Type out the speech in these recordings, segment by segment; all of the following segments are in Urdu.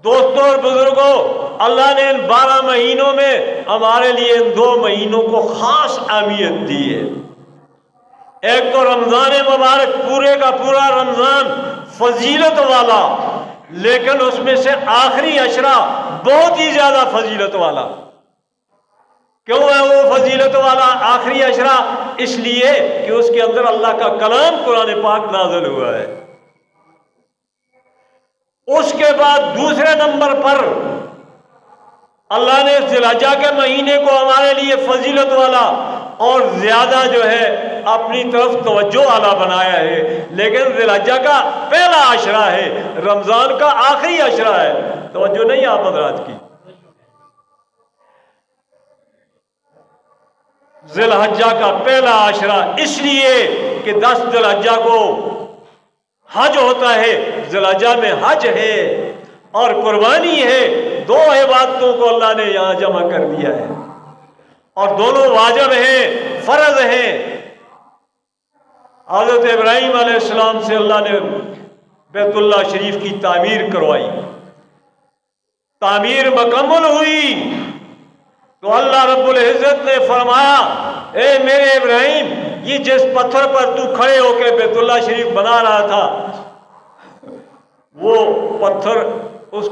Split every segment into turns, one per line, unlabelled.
دوستوں اور بزرگوں، اللہ نے ان 12 مہینوں میں ہمارے لیے ان 2 مہینوں کو خاص اہمیت دی ہے۔ ایک تو رمضان مبارک، پورے کا پورا رمضان فضیلت والا، لیکن اس میں سے آخری عشرہ بہت ہی زیادہ فضیلت والا۔ کیوں ہے وہ فضیلت والا آخری عشرہ؟ اس لیے کہ اس کے اندر اللہ کا کلام قرآن پاک نازل ہوا ہے۔ اس کے بعد دوسرے نمبر پر اللہ نے ذی الحجہ کے مہینے کو ہمارے لیے فضیلت والا اور زیادہ جو ہے اپنی طرف توجہ والا بنایا ہے، لیکن ذی الحجہ کا پہلا عشرہ ہے، رمضان کا آخری عشرہ ہے۔ توجہ نہیں آپ حضرات کی؟ ذی الحجہ کا پہلا عشرہ اس لیے کہ 10 ذی الحجہ کو حج ہوتا ہے، ذی الحجہ میں حج ہے اور قربانی ہے، 2 عبادتوں کو اللہ نے یہاں جمع کر دیا ہے، اور دونوں واجب ہیں، فرض ہیں۔ حضرت ابراہیم علیہ السلام سے اللہ نے بیت اللہ شریف کی تعمیر کروائی، تعمیر مکمل ہوئی تو اللہ رب العزت نے فرمایا، اے میرے ابراہیم، یہ جس پتھر پر تو کھڑے ہو کے بیت اللہ شریف بنا رہا تھا، وہ پتھر اس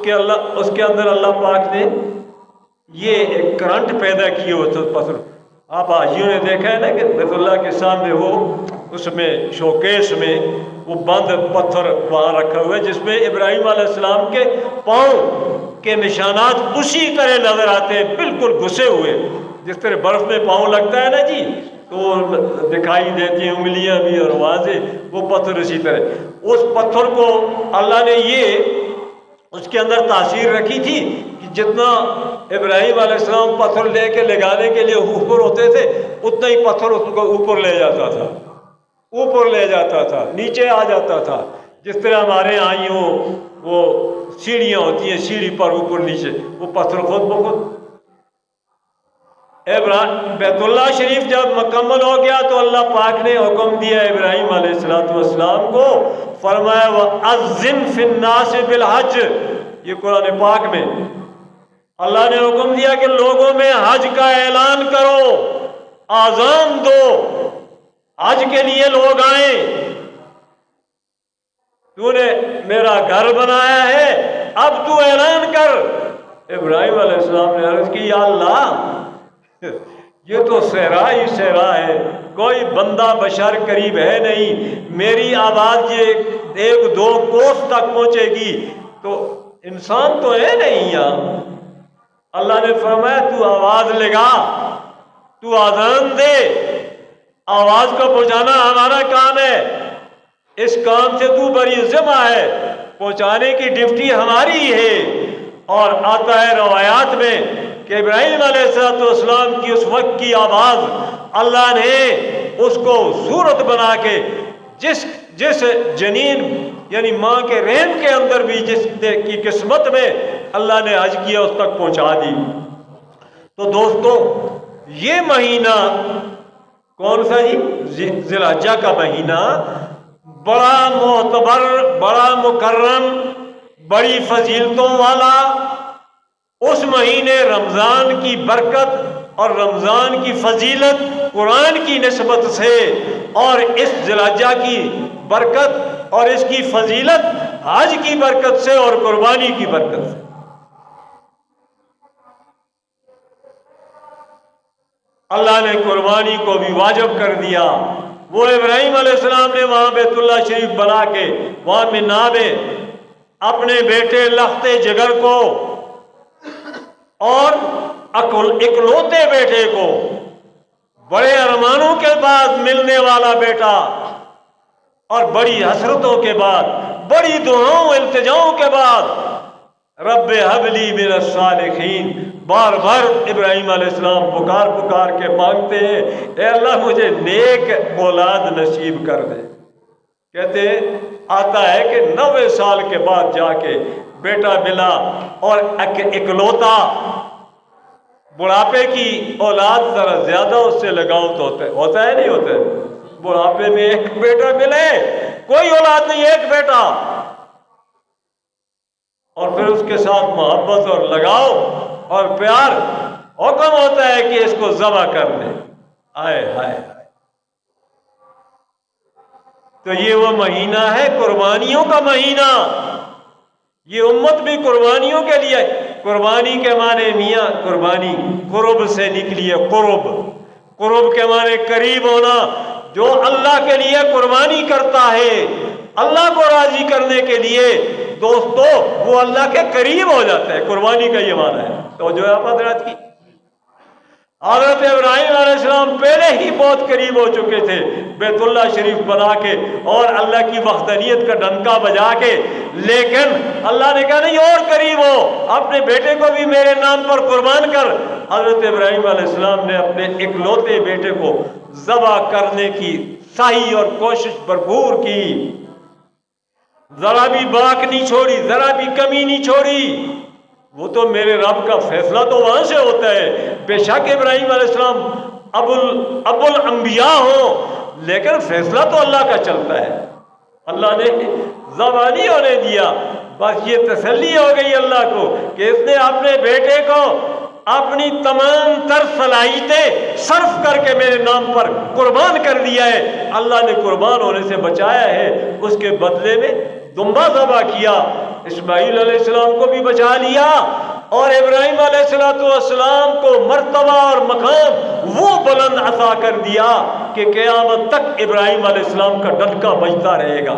کے اندر اللہ پاک نے یہ ایک کرنٹ پیدا کیے ہوتے پتھر۔ آپ حاجیوں نے دیکھا ہے نا کہ بیت اللہ کے سامنے وہ اس میں شوکیس میں وہ بند پتھر وہاں رکھا ہوا ہے، جس میں ابراہیم علیہ السلام کے پاؤں کے نشانات اسی طرح نظر آتے ہیں، بالکل گھسے ہوئے، جس طرح برف میں پاؤں لگتا ہے نا جی تو دکھائی دیتی ہیں انگلیاں بھی اور واضح، وہ پتھر اسی طرح۔ اس پتھر کو اللہ نے یہ اس کے اندر تاثیر رکھی تھی کہ جتنا ابراہیم علیہ السلام پتھر لے کے لگانے کے لیے اوپر ہوتے تھے، اتنا ہی پتھر اس کو اوپر لے جاتا تھا، اوپر لے جاتا تھا، نیچے آ جاتا تھا۔ جس طرح ہمارے یہاں وہ سیڑھیاں ہوتی ہیں، سیڑھی پر اوپر نیچے، وہ پتھر خود بخود۔ بیت اللہ شریف جب مکمل ہو گیا تو اللہ پاک نے حکم دیا ابراہیم علیہ السلام کو، فرمایا وَأَذِّن فِي النَّاسِ بِالْحَجِّ، یہ قرآن پاک میں اللہ نے حکم دیا کہ لوگوں میں حج کا اعلان کرو، آذان دو، حج کے لیے لوگ آئیں، تو نے میرا گھر بنایا ہے، اب تو اعلان کر۔ ابراہیم علیہ السلام نے عرض کی، یا اللہ، یہ تو صحرا ہی صحرا ہے، کوئی بندہ بشر قریب ہے نہیں، میری آواز یہ 1-2 کوس تک پہنچے گی تو انسان تو ہے نہیں یہاں۔ اللہ نے فرمایا تو آواز لگا، تو آذان دے، آواز کو پہنچانا ہمارا کام ہے، اس کام سے تو بری ذمہ ہے، پہنچانے کی ڈیوٹی ہماری ہے۔ اور آتا ہے روایات میں کہ ابراہیم علیہ السلام کی اس وقت کی آواز اللہ نے اس کو صورت بنا کے جس جنین یعنی ماں کے رحم کے اندر بھی جس کی قسمت میں اللہ نے حج کیا اس تک پہنچا دی۔ تو دوستو، یہ مہینہ کون سا جی؟ ذی الحجہ کا مہینہ بڑا معتبر، بڑا مکرم، بڑی فضیلتوں والا، اس مہینے رمضان کی برکت اور رمضان کی فضیلت قرآن کی نسبت سے، اور اس ذی الحجہ کی برکت اور اس کی فضیلت حج کی برکت سے اور قربانی کی برکت سے۔ اللہ نے قربانی کو بھی واجب کر دیا۔ وہ ابراہیم علیہ السلام نے وہاں بیت اللہ شریف بنا کے وہاں مینا میں اپنے بیٹے لخت جگر کو اور اکلوتے بیٹے کو، بڑے ارمانوں کے بعد ملنے والا بیٹا اور بڑی حسرتوں کے بعد، بڑی دعاؤں التجاؤں کے بعد، رب ہب لی من الصالحین، بار بار ابراہیم علیہ السلام پکار کے مانگتے ہیں، اے اللہ مجھے نیک اولاد نصیب کر دے۔ کہتے ہیں آتا ہے کہ 90 سال کے بعد جا کے بیٹا ملا، اور اکلوتا، بڑھاپے کی اولاد ذرا زیادہ اس سے لگاؤ تو ہوتا ہے نہیں ہوتا ہے؟ بڑھاپے میں ایک بیٹا ملے، کوئی اولاد نہیں، ایک بیٹا، اور پھر اس کے ساتھ محبت اور لگاؤ اور پیار، حکم ہوتا ہے کہ اس کو ذبح کر دے۔ آئے ہائے، تو یہ وہ مہینہ ہے قربانیوں کا مہینہ۔ یہ امت بھی قربانیوں کے لیے، قربانی کے معنی میاں قربانی قرب سے نکلی ہے، قرب، قرب کے معنی قریب ہونا۔ جو اللہ کے لیے قربانی کرتا ہے اللہ کو راضی کرنے کے لیے، دوستو وہ اللہ کے قریب ہو جاتا ہے، قربانی کا یہ معنی ہے۔ تو جو ہے آپ حضرات کی حضرت ابراہیم علیہ السلام پہلے ہی بہت قریب ہو چکے تھے، بیت اللہ شریف بنا کے اور اللہ کی وحدانیت کا ڈنکا بجا کے، لیکن اللہ نے کہا نہیں اور قریب ہو، اپنے بیٹے کو بھی میرے نام پر قربان کر۔ حضرت ابراہیم علیہ السلام نے اپنے اکلوتے بیٹے کو ذبح کرنے کی سعی اور کوشش بھرپور کی، ذرا بھی باک نہیں چھوڑی، ذرا بھی کمی نہیں چھوڑی۔ وہ تو میرے رب کا فیصلہ تو وہاں سے ہوتا ہے، بے شک ابراہیم علیہ السلام ابو الانبیاء ہوں، لیکن فیصلہ تو اللہ کا چلتا ہے۔ اللہ نے ذبح نہیں ہونے دیا، بس یہ تسلی ہو گئی اللہ کو کہ اس نے اپنے بیٹے کو اپنی تمام تر صلاحیتیں صرف کر کے میرے نام پر قربان کر دیا ہے۔ اللہ نے قربان ہونے سے بچایا ہے، اس کے بدلے میں دمبا ذبح کیا، اسماعیل علیہ السلام کو بھی بچا لیا، اور ابراہیم علیہ السلام کو مرتبہ اور مقام وہ بلند عطا کر دیا کہ قیامت تک ابراہیم علیہ السلام کا ڈنکا بجتا رہے گا۔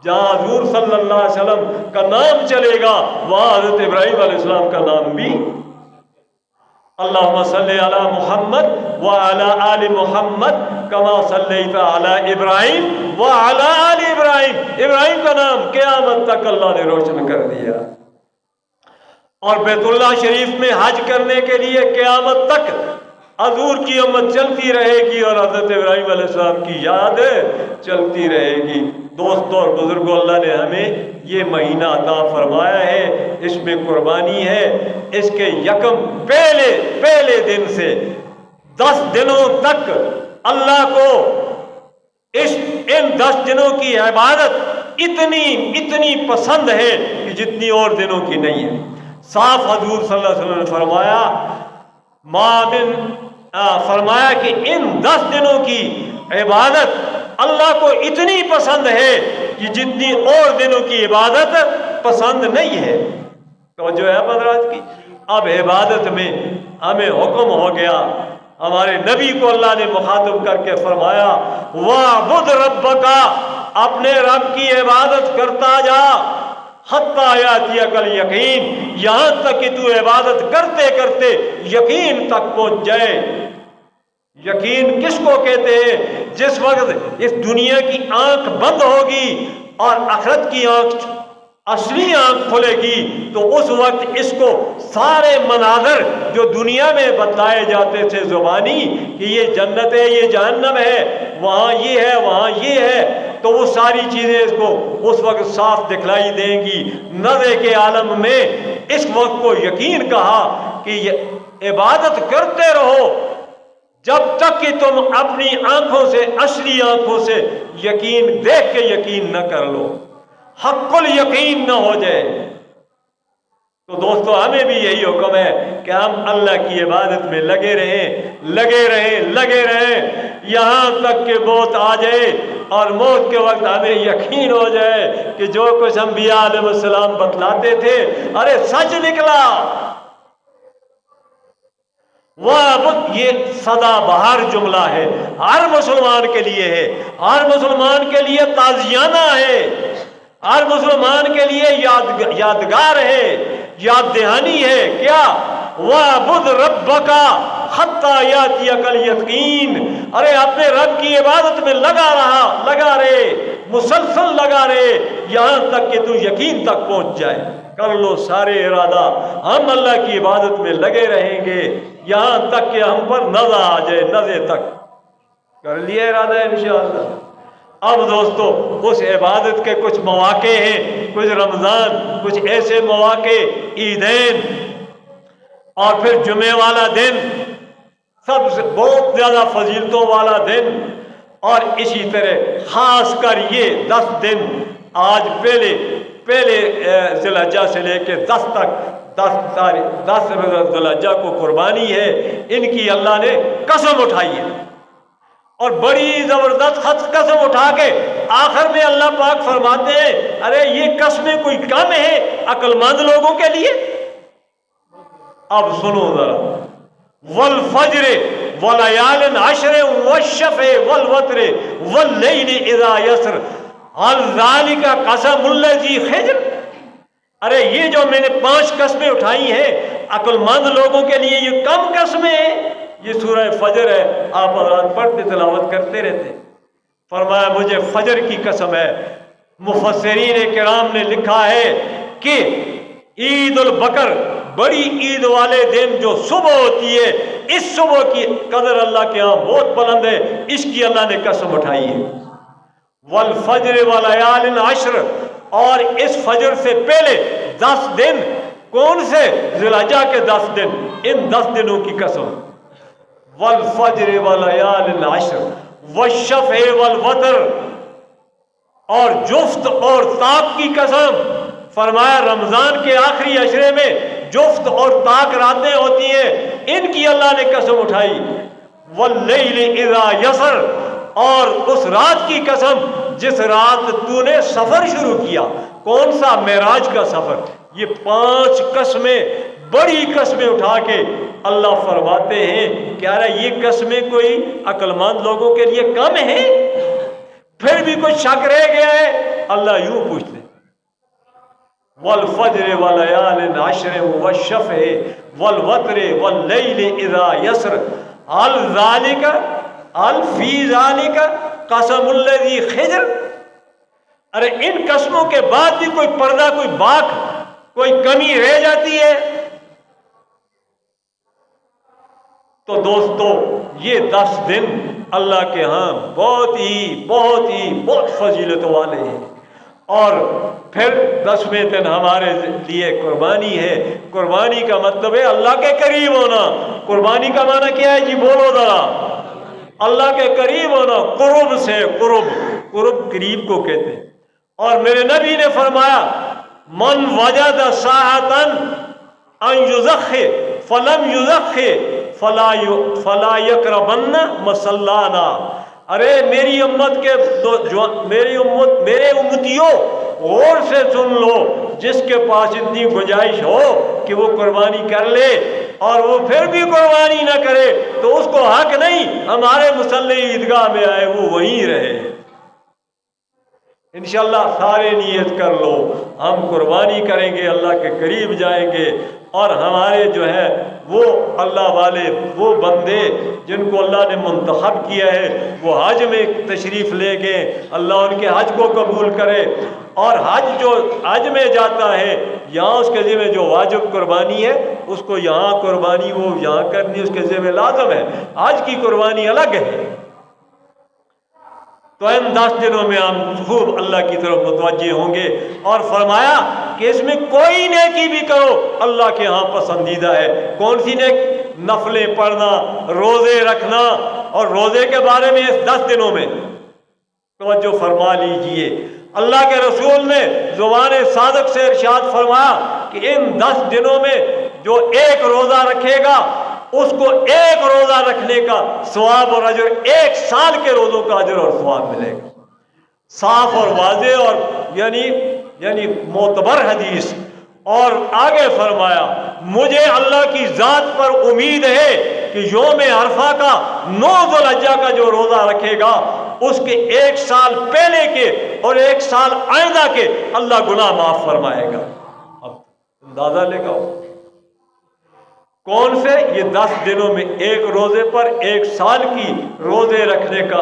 جہاں حضور صلی اللہ علیہ وسلم کا نام چلے گا وہاں حضرت ابراہیم علیہ السلام کا نام بھی۔ اللہم صلی علی محمد وعلی آل محمد کما صلیت علی ابراہیم وعلی آل ابراہیم، ابراہیم کا نام قیامت تک اللہ نے روشن کر دیا۔ اور بیت اللہ شریف میں حج کرنے کے لیے قیامت تک حضور کی امت چلتی رہے گی اور حضرت ابراہیم علیہ السلام کی یاد چلتی رہے گی۔ دوستوں اور بزرگوں، اللہ نے ہمیں یہ مہینہ عطا فرمایا ہے، اس میں قربانی ہے۔ اس کے یکم پہلے دن سے 10 دنوں تک اللہ کو ان 10 دنوں کی عبادت اتنی پسند ہے کہ جتنی اور دنوں کی نہیں ہے۔ صاف حضور صلی اللہ علیہ وسلم نے فرمایا کہ ان 10 دنوں کی عبادت اللہ کو اتنی پسند ہے کہ جتنی اور دنوں کی عبادت پسند نہیں ہے۔ تو جو ہے حضرات کی اب عبادت میں ہمیں حکم ہو گیا، ہمارے نبی کو اللہ نے مخاطب کر کے فرمایا وَاعْبُدْ رَبَّكَ، اپنے رب کی عبادت کرتا جا، حَتَّى يَأْتِيَكَ الْيَقِينُ، یہاں تک کہ تو عبادت کرتے کرتے یقین تک پہنچ جائے۔ یقین کس کو کہتے ہیں؟ جس وقت اس دنیا کی آنکھ بند ہوگی اور آخرت کی آنکھ، اصلی آنکھ کھلے گی، تو اس وقت اس کو سارے مناظر جو دنیا میں بتلائے جاتے تھے زبانی کہ یہ جنت ہے، یہ جہنم ہے، وہاں یہ ہے، وہاں یہ ہے، تو وہ ساری چیزیں اس کو اس وقت صاف دکھلائی دیں گی۔ نظر کے عالم میں اس وقت کو یقین کہا کہ یہ عبادت کرتے رہو جب تک کہ تم اپنی آنکھوں سے، اصلی آنکھوں سے یقین دیکھ کے یقین نہ کر لو، حق الیقین نہ ہو جائے۔ تو دوستو ہمیں بھی یہی حکم ہے کہ ہم اللہ کی عبادت میں لگے رہیں یہاں تک کہ موت آ جائے، اور موت کے وقت ہمیں یقین ہو جائے کہ جو کچھ انبیاء علیہ السلام بتلاتے تھے ارے سچ نکلا۔ یہ سدا بہار جملہ ہے، ہر مسلمان کے لیے ہے، ہر مسلمان کے لیے تازیانہ ہے، ہر مسلمان کے لیے یادگار ہے، یاد دہانی ہے۔ کیا؟ وَاعْبُدْ رَبَّكَ حَتَّى يَأْتِيَكَ الْيَقِينُ، ارے اپنے رب کی عبادت میں لگا رہے، مسلسل لگا رہے، یہاں تک کہ تو یقین تک پہنچ جائے۔ کر لو سارے ارادہ، ہم اللہ کی عبادت میں لگے رہیں گے یہاں تک کہ ہم پر نظر آ جائے، نظر تک کر لیا ارادہ انشاءاللہ۔ اب دوستو اس عبادت کے کچھ مواقع ہیں، کچھ رمضان، کچھ ایسے مواقع، عیدین اور پھر جمعے والا دن، سب سے بہت زیادہ فضیلتوں والا دن، اور اسی طرح خاص کر یہ 10 دن، آج پہلے پہلے ذوالحجہ سے لے کے 10 تک 10 ذوالحجہ کو قربانی ہے، ان کی اللہ نے قسم اٹھائی ہے، اور بڑی زبردست قسم اٹھا کے آخر میں اللہ پاک فرماتے ہیں ارے یہ قسمیں کوئی کم ہے عقل مند لوگوں کے لیے؟ اب سنو ذرا، والفجر ولیال عشر والشفع والوتر واللیل اذا یسر هل ذلک قسم الذی خجر۔ ارے یہ جو میں نے 5 قسمیں اٹھائی ہیں عقل مند لوگوں کے لیے یہ کم قسمیں ہیں؟ یہ سورہ فجر ہے، آپ حضرات پڑھتے تلاوت کرتے رہتے۔ فرمایا مجھے فجر کی قسم ہے۔ مفسرین کرام نے لکھا ہے کہ عید البقر، بڑی عید والے دن جو صبح ہوتی ہے، اس صبح کی قدر اللہ کے ہاں بہت بلند ہے، اس کی اللہ نے قسم اٹھائی ہے۔ والفجر ولیال عشر، اور اس فجر سے پہلے 10 دن، کون سے؟ ذوالحجہ کے 10 دن، ان 10 دنوں کی قسم۔ والفجر ولیال عشر والشفع والوتر، اور جفت اور طاق کی قسم۔ فرمایا رمضان کے آخری عشرے میں جفت اور طاق راتیں ہوتی ہیں، ان کی اللہ نے قسم اٹھائی۔ واللیل اذا یسر، اور اس رات کی قسم جس رات تو نے سفر شروع کیا۔ کون سا؟ معراج کا سفر۔ یہ 5 قسمیں، بڑی قسمیں اٹھا کے اللہ فرماتے ہیں کہ ارے یہ قسمیں کوئی عقل مند لوگوں کے لیے کم ہیں؟ پھر بھی کوئی شک رہ گیا ہے؟ اللہ یوں پوچھتے والفجر ولیال عشر والشفع والوتر واللیل اذا یسر هل ذلک هل فی ذلک قسم الذی خجر۔ ارے ان قسموں کے بعد بھی کوئی پردہ، کوئی باک، کوئی کمی رہ جاتی ہے؟ تو دوستو یہ 10 دن اللہ کے ہاں بہت فضیلت والے ہیں، اور پھر 10ویں دن ہمارے لیے قربانی ہے۔ قربانی کا مطلب ہے اللہ کے قریب ہونا۔ قربانی کا معنی کیا ہے جی؟ بولو ذرا۔ اللہ کے قریب ہونا، قرب سے، قرب قریب کو کہتے ہیں۔ اور میرے نبی نے فرمایا من وجد ساعتاً ان یزخ فلم یزخ فلا یقربن مصلانا۔ ارے میری امت کے میرے امتیوں غور سے سن لو، جس کے پاس اتنی گنجائش ہو کہ وہ قربانی کر لے اور وہ پھر بھی قربانی نہ کرے تو اس کو حق نہیں ہمارے مصلی عیدگاہ میں آئے، وہ وہیں رہے۔ انشاءاللہ سارے نیت کر لو، ہم قربانی کریں گے، اللہ کے قریب جائیں گے، اور ہمارے جو ہے وہ اللہ والے، وہ بندے جن کو اللہ نے منتخب کیا ہے، وہ حج میں تشریف لے گئے، اللہ ان کے حج کو قبول کرے۔ اور حج جو حج میں جاتا ہے، یہاں اس کے ذمہ جو واجب قربانی ہے اس کو یہاں قربانی وہ یہاں کرنی اس کے ذمہ لازم ہے، حج کی قربانی الگ ہے۔ تو ان 10 دنوں میں ہم خوب اللہ کی طرف متوجہ ہوں گے، اور فرمایا کہ اس میں کوئی نیکی بھی کرو اللہ کے ہاں پسندیدہ ہے۔ کون سی نیکی؟ نفلیں پڑھنا، روزے رکھنا، اور روزے کے بارے میں اس 10 دنوں میں توجہ فرما لیجئے۔ اللہ کے رسول نے زبان صادق سے ارشاد فرمایا کہ ان 10 دنوں میں جو ایک روزہ رکھے گا اس کو ایک روزہ رکھنے کا ثواب اور اجر 1 سال کے روزوں کا اجر اور ثواب ملے گا۔ صاف اور واضح اور یعنی معتبر حدیث۔ اور آگے فرمایا مجھے اللہ کی ذات پر امید ہے کہ یوم عرفہ کا 9 ذوالحجہ کا جو روزہ رکھے گا اس کے 1 سال پہلے کے اور 1 سال آئندہ کے اللہ گناہ معاف فرمائے گا۔ اب اندازہ لگاؤ کون سے؟ یہ 10 دنوں میں ایک روزے پر 1 سال کی روزے رکھنے کا